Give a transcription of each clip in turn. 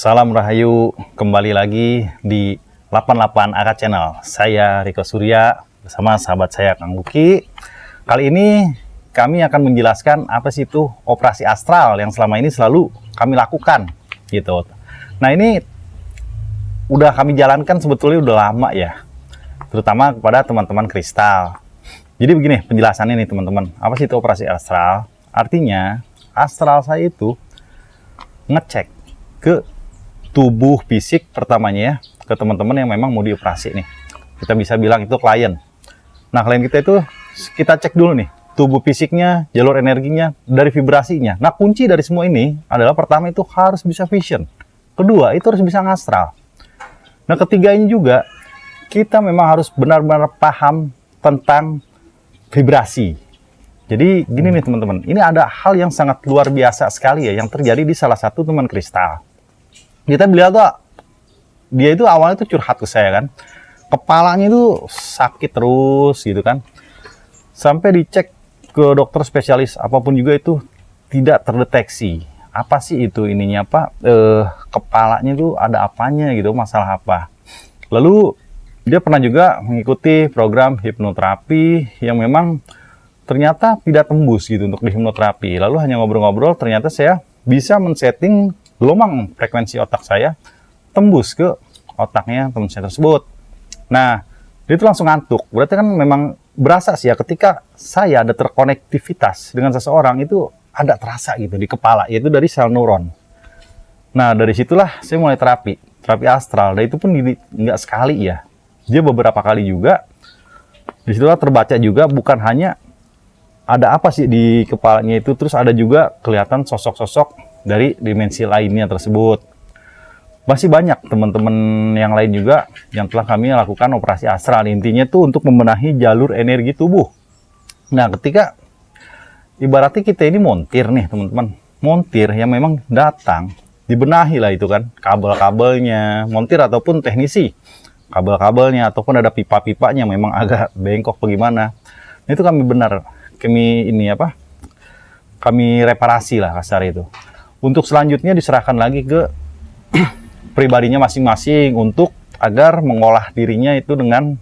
Salam Rahayu, kembali lagi di 88 AK Channel. Saya Riko Surya bersama sahabat saya Kang Luki. Kali ini kami akan menjelaskan apa sih itu operasi astral yang selama ini selalu kami lakukan gitu. Nah, ini udah kami jalankan sebetulnya udah lama ya, terutama kepada teman-teman kristal. Jadi begini penjelasannya nih teman-teman, apa sih itu operasi astral? Artinya astral saya itu ngecek ke tubuh fisik pertamanya ya, ke teman-teman yang memang mau dioperasi nih. Kita bisa bilang itu klien. Nah, klien kita itu kita cek dulu nih, tubuh fisiknya, jalur energinya, dari vibrasinya. Nah, kunci dari semua ini adalah pertama itu harus bisa vision. Kedua, itu harus bisa ngastral. Nah, ketiga ini juga kita memang harus benar-benar paham tentang vibrasi. Jadi gini nih teman-teman, ini ada hal yang sangat luar biasa sekali ya yang terjadi di salah satu teman kristal. Kita beliau tuh, dia itu awalnya tuh curhat ke saya kan, kepalanya itu sakit terus gitu kan, sampai dicek ke dokter spesialis apapun juga itu tidak terdeteksi. Apa sih itu ininya Pak? Kepalanya itu ada apanya gitu, masalah apa? Lalu dia pernah juga mengikuti program hipnoterapi yang memang ternyata tidak tembus gitu untuk di hipnoterapi. Lalu hanya ngobrol-ngobrol, ternyata saya bisa men-setting gelombang frekuensi otak saya tembus ke otaknya teman saya tersebut. Nah, dia itu langsung ngantuk. Berarti kan memang berasa sih ya ketika saya ada terkonektivitas dengan seseorang itu ada terasa gitu di kepala, yaitu dari sel neuron. Nah, dari situlah saya mulai terapi astral. Dan itu pun nggak sekali ya. Dia beberapa kali juga. Disitulah terbaca juga bukan hanya ada apa sih di kepalanya itu, terus ada juga kelihatan sosok-sosok dari dimensi lainnya tersebut. Masih banyak teman-teman yang lain juga yang telah kami lakukan operasi astral. Intinya tuh untuk membenahi jalur energi tubuh. Nah, ketika ibaratnya kita ini montir nih teman-teman, montir yang memang datang, dibenahi lah itu kan, kabel-kabelnya, montir ataupun teknisi, kabel-kabelnya ataupun ada pipa-pipanya memang agak bengkok bagaimana. Itu kami kami reparasi lah kasar itu. Untuk selanjutnya diserahkan lagi ke pribadinya masing-masing untuk agar mengolah dirinya itu dengan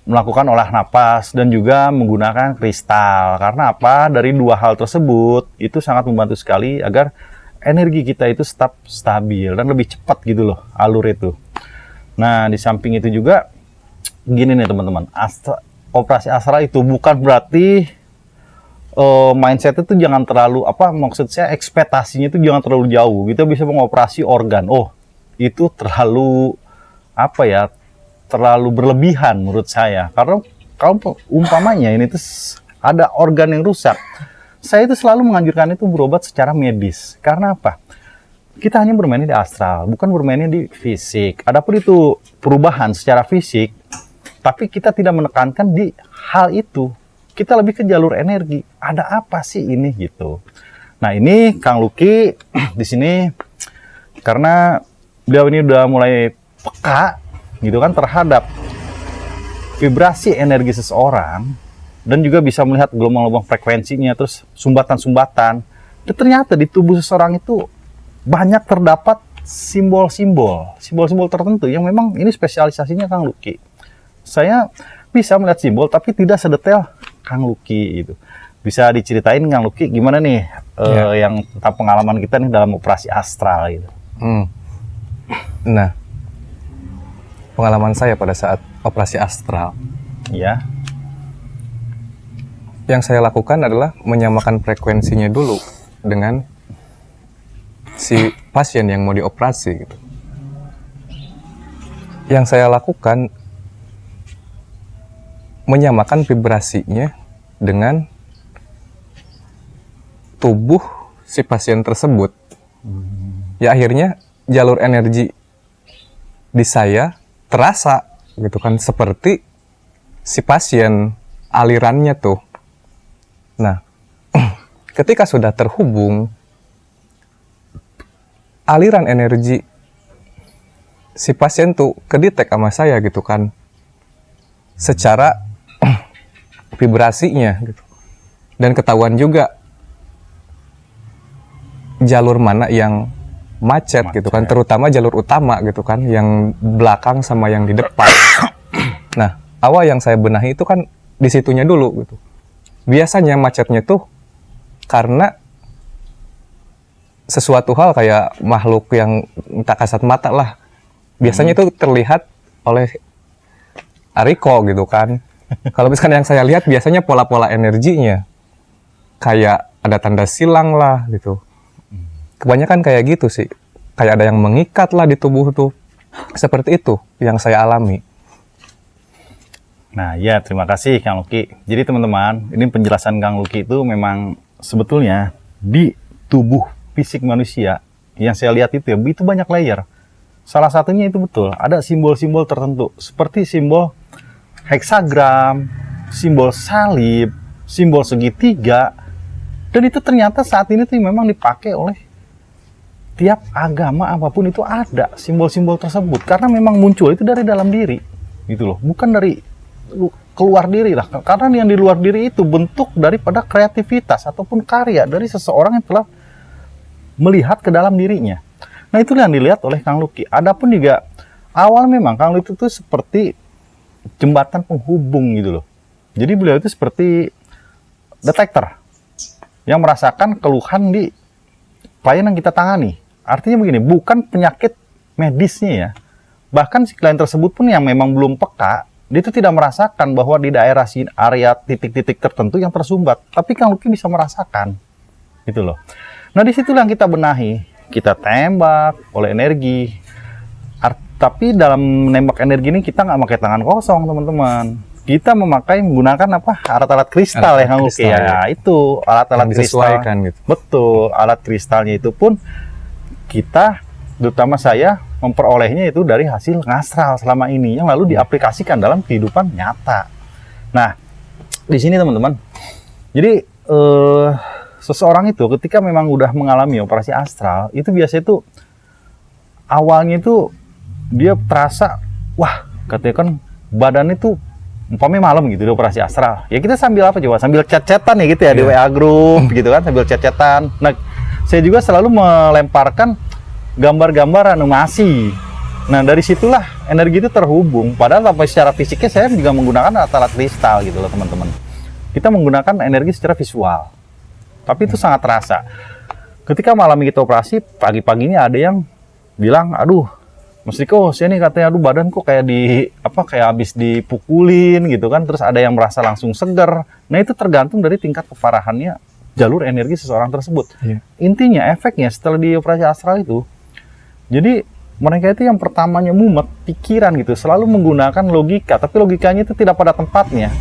melakukan olah napas dan juga menggunakan kristal. Karena apa? Dari dua hal tersebut itu sangat membantu sekali agar energi kita itu tetap stabil dan lebih cepat gitu loh alur itu. Nah, di samping itu juga gini nih teman-teman, operasi astral itu bukan berarti mindset itu jangan terlalu maksud saya ekspektasinya itu jangan terlalu jauh. Kita bisa mengoperasi organ. Oh, itu terlalu terlalu berlebihan menurut saya. Karena kalau umpamanya ini tuh ada organ yang rusak, saya itu selalu menganjurkan itu berobat secara medis. Karena apa? Kita hanya bermainnya di astral, bukan bermainnya di fisik. Adapun itu perubahan secara fisik, tapi kita tidak menekankan di hal itu. Kita lebih ke jalur energi. Ada apa sih ini gitu. Nah, ini Kang Luki di sini karena beliau ini udah mulai peka gitu kan terhadap vibrasi energi seseorang dan juga bisa melihat gelombang-gelombang frekuensinya, terus sumbatan-sumbatan. Dan ternyata di tubuh seseorang itu banyak terdapat simbol-simbol tertentu yang memang ini spesialisasinya Kang Luki. Saya bisa melihat simbol tapi tidak sedetail Kang Luki itu. Bisa diceritain Kang Luki gimana nih yang tentang pengalaman kita nih dalam operasi astral gitu. Nah, pengalaman saya pada saat operasi astral. Ya. Yang saya lakukan adalah menyamakan frekuensinya dulu dengan si pasien yang mau dioperasi gitu. Yang saya lakukan menyamakan vibrasinya dengan tubuh si pasien tersebut. Ya akhirnya jalur energi di saya terasa gitu kan seperti si pasien alirannya tuh. Nah, ketika sudah terhubung aliran energi si pasien tuh kedetek sama saya gitu kan secara vibrasinya gitu. Dan ketahuan juga jalur mana yang macet gitu kan, terutama jalur utama gitu kan, yang belakang sama yang di depan. Nah, awal yang saya benahi itu kan di situnya dulu gitu. Biasanya macetnya tuh karena sesuatu hal kayak makhluk yang tak kasat mata lah. Biasanya itu terlihat oleh Ariko gitu kan. Kalau misalkan yang saya lihat biasanya pola-pola energinya kayak ada tanda silang lah gitu. Kebanyakan kayak gitu sih. Kayak ada yang mengikat lah di tubuh tuh. Seperti itu yang saya alami. Nah, ya terima kasih Kang Luki. Jadi teman-teman, ini penjelasan Kang Luki itu memang sebetulnya di tubuh fisik manusia yang saya lihat itu ya, itu banyak layer. Salah satunya itu betul, ada simbol-simbol tertentu seperti simbol heksagram, simbol salib, simbol segitiga, dan itu ternyata saat ini tuh memang dipakai oleh tiap agama apapun, itu ada simbol-simbol tersebut karena memang muncul itu dari dalam diri gitu loh, bukan dari keluar diri lah, karena yang di luar diri itu bentuk daripada kreativitas ataupun karya dari seseorang yang telah melihat ke dalam dirinya. Nah, itu yang dilihat oleh Kang Luki. Adapun juga awal memang Kang Luki itu seperti jembatan penghubung gitu loh. Jadi beliau itu seperti detektor yang merasakan keluhan di klien yang kita tangani. Artinya begini, bukan penyakit medisnya ya. Bahkan si klien tersebut pun yang memang belum peka, dia itu tidak merasakan bahwa di daerah area titik-titik tertentu yang tersumbat. Tapi Kang Luki bisa merasakan. Gitu loh. Nah, disitulah yang kita benahi. Kita tembak oleh energi. Tapi dalam menembak energi ini kita nggak pakai tangan kosong, teman-teman. Kita menggunakan apa? Alat-alat kristal ya, Kang Luki. Ya, itu alat-alat kristal. Gitu. Betul, alat kristalnya itu pun kita, terutama saya, memperolehnya itu dari hasil ngastral selama ini yang lalu diaplikasikan dalam kehidupan nyata. Nah, di sini teman-teman. Jadi seseorang itu ketika memang udah mengalami operasi astral, itu biasanya itu awalnya itu dia terasa, wah, katanya kan badan itu umpamanya malam gitu di operasi astral. Ya kita sambil apa coba? Sambil chat-chatan ya gitu ya, di WA group gitu kan, sambil chat-chatan. Nah, saya juga selalu melemparkan gambar-gambar animasi. Nah, dari situlah energi itu terhubung. Padahal sampai secara fisiknya saya juga menggunakan alat-alat kristal gitu loh, teman-teman. Kita menggunakan energi secara visual. Tapi itu sangat terasa. Ketika malam kita operasi, pagi-paginya ada yang bilang, aduh, Mas Riko, saya nih katanya, aduh badan kok kayak kayak habis dipukulin gitu kan. Terus ada yang merasa langsung segar. Nah, itu tergantung dari tingkat keparahannya jalur energi seseorang tersebut. Intinya, efeknya setelah di operasi astral itu, jadi mereka itu yang pertamanya mumet, pikiran gitu, selalu menggunakan logika, tapi logikanya itu tidak pada tempatnya.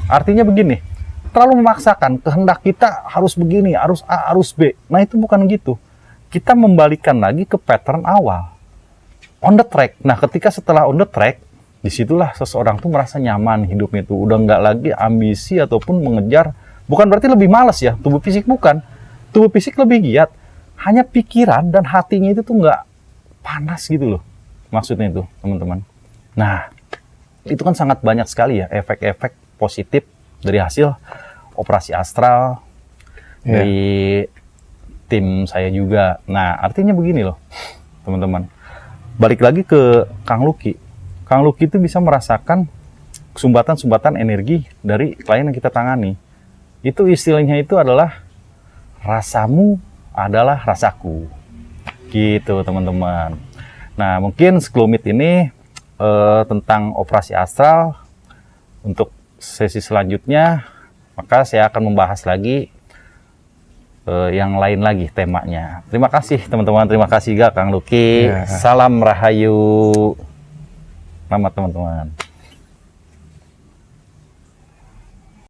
Artinya begini, terlalu memaksakan, kehendak kita harus begini, harus A, harus B. Nah, itu bukan gitu. Kita membalikan lagi ke pattern awal. On the track. Nah, ketika setelah on the track, disitulah seseorang tuh merasa nyaman hidupnya tuh. Udah nggak lagi ambisi ataupun mengejar. Bukan berarti lebih malas ya, tubuh fisik bukan. Tubuh fisik lebih giat. Hanya pikiran dan hatinya itu tuh nggak panas gitu loh. Maksudnya itu, teman-teman. Nah, itu kan sangat banyak sekali ya efek-efek positif dari hasil operasi astral dari tim saya juga. Nah, artinya begini loh, teman-teman. Balik lagi ke Kang Luki. Kang Luki itu bisa merasakan sumbatan-sumbatan energi dari klien yang kita tangani. Itu istilahnya itu adalah rasamu adalah rasaku. Gitu, teman-teman. Nah, mungkin sekelumit ini tentang operasi astral. Untuk sesi selanjutnya, maka saya akan membahas lagi yang lain lagi temanya. Terima kasih teman-teman, terima kasih juga Kang Luki. Salam Rahayu. Selamat teman-teman.